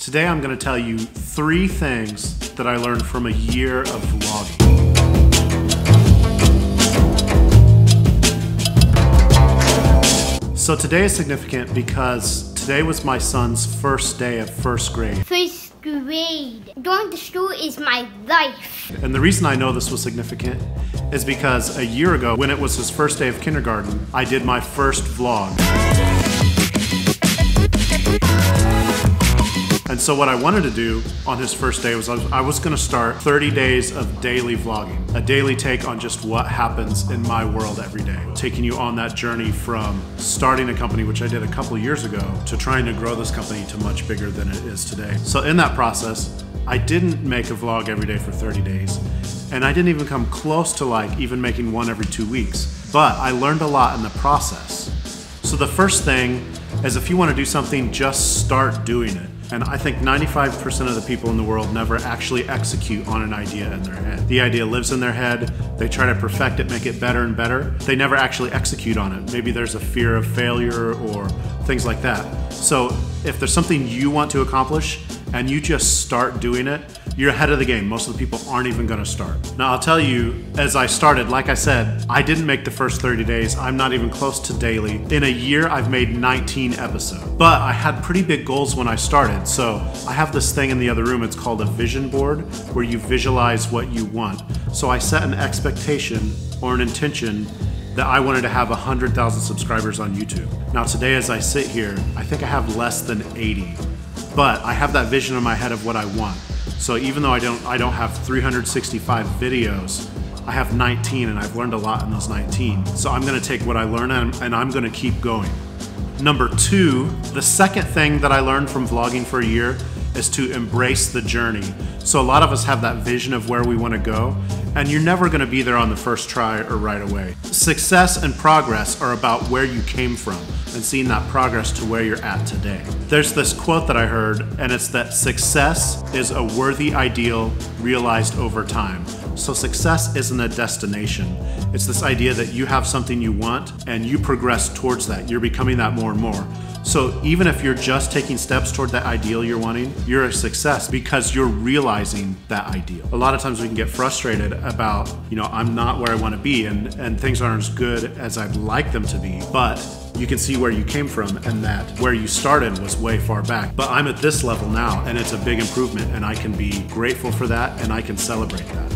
Today I'm going to tell you 3 things that I learned from a year of vlogging. So today is significant because today was my son's first day of first grade. First grade. Going to school is my life. And the reason I know this was significant is because a year ago, when it was his first day of kindergarten, I did my first vlog. And so what I wanted to do on his first day was I was going to start 30 days of daily vlogging, a daily take on just what happens in my world every day, taking you on that journey from starting a company, which I did a couple years ago, to trying to grow this company to much bigger than it is today. So in that process, I didn't make a vlog every day for 30 days, and I didn't even come close to even making one every 2 weeks, but I learned a lot in the process. So the first thing is, if you want to do something, just start doing it. And I think 95% of the people in the world never actually execute on an idea in their head. The idea lives in their head, they try to perfect it, make it better and better. They never actually execute on it. Maybe there's a fear of failure or things like that. So if there's something you want to accomplish and you just start doing it, you're ahead of the game. Most of the people aren't even gonna start. Now I'll tell you, as I started, like I said, I didn't make the first 30 days. I'm not even close to daily. In a year, I've made 19 episodes. But I had pretty big goals when I started. So I have this thing in the other room, it's called a vision board, where you visualize what you want. So I set an expectation or an intention that I wanted to have 100,000 subscribers on YouTube. Now today, as I sit here, I think I have less than 80. But I have that vision in my head of what I want. So even though I don't have 365 videos, I have 19, and I've learned a lot in those 19. So I'm gonna take what I learned and I'm gonna keep going. Number 2, the second thing that I learned from vlogging for a year is to embrace the journey. So a lot of us have that vision of where we wanna go, and you're never gonna be there on the first try or right away. Success and progress are about where you came from and seeing that progress to where you're at today. There's this quote that I heard, and it's that success is a worthy ideal realized over time. So success isn't a destination. It's this idea that you have something you want and you progress towards that. You're becoming that more and more. So even if you're just taking steps toward that ideal you're wanting, you're a success because you're realizing that ideal. A lot of times we can get frustrated about, I'm not where I want to be and things aren't as good as I'd like them to be, but you can see where you came from and that where you started was way far back. But I'm at this level now and it's a big improvement, and I can be grateful for that and I can celebrate that.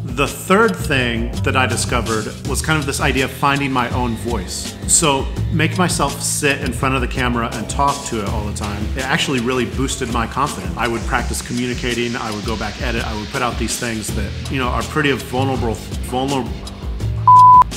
The third thing that I discovered was kind of this idea of finding my own voice. So make myself sit in front of the camera and talk to it all the time. It actually really boosted my confidence. I would practice communicating, I would go back, edit, I would put out these things that, are pretty vulnerable.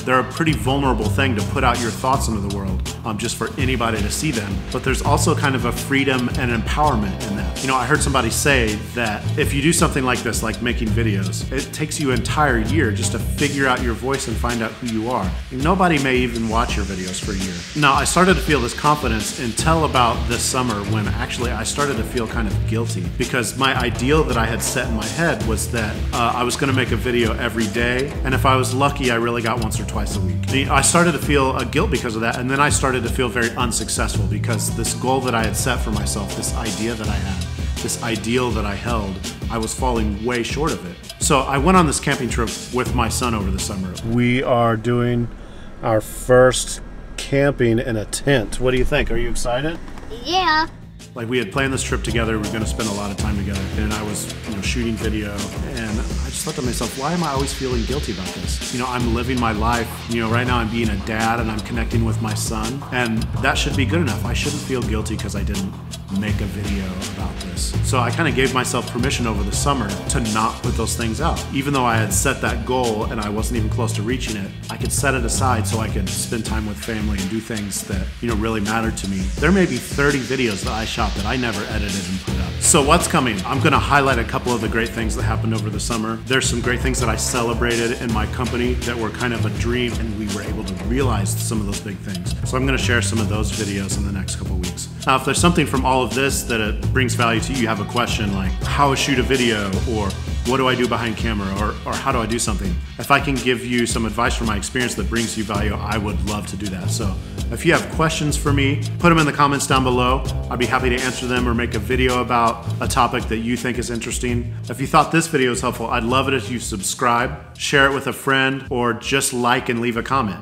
They're a pretty vulnerable thing to put out your thoughts into the world, just for anybody to see them. But there's also kind of a freedom and empowerment in that. I heard somebody say that if you do something like this, like making videos, it takes you an entire year just to figure out your voice and find out who you are. Nobody may even watch your videos for a year. Now, I started to feel this confidence until about this summer, when actually I started to feel kind of guilty, because my ideal that I had set in my head was that I was gonna make a video every day, and if I was lucky, I really got once or twice a week. I started to feel a guilt because of that, and then I started to feel very unsuccessful because this goal that I had set for myself, this idea that I had, this ideal that I held, I was falling way short of it. So I went on this camping trip with my son over the summer. We are doing our first camping in a tent. What do you think? Are you excited? Yeah. We had planned this trip together. We were going to spend a lot of time together, and I was, shooting video, and I just thought to myself, why am I always feeling guilty about this? I'm living my life. Right now I'm being a dad and I'm connecting with my son, and that should be good enough. I shouldn't feel guilty because I didn't make a video about this. So I kind of gave myself permission over the summer to not put those things out. Even though I had set that goal and I wasn't even close to reaching it, I could set it aside so I could spend time with family and do things that, really mattered to me. There may be 30 videos that I shot that I never edited and put up. So what's coming? I'm gonna highlight a couple of the great things that happened over the summer. There's some great things that I celebrated in my company that were kind of a dream, and we were able to realize some of those big things. So I'm gonna share some of those videos in the next couple weeks. Now, if there's something from all of this that it brings value to you, you have a question like how to shoot a video, or what do I do behind camera, or how do I do something. If I can give you some advice from my experience that brings you value, I would love to do that. So if you have questions for me, put them in the comments down below. I'd be happy to answer them or make a video about a topic that you think is interesting. If you thought this video was helpful, I'd love it if you subscribe, share it with a friend, or just like and leave a comment.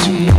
Vlogaversary.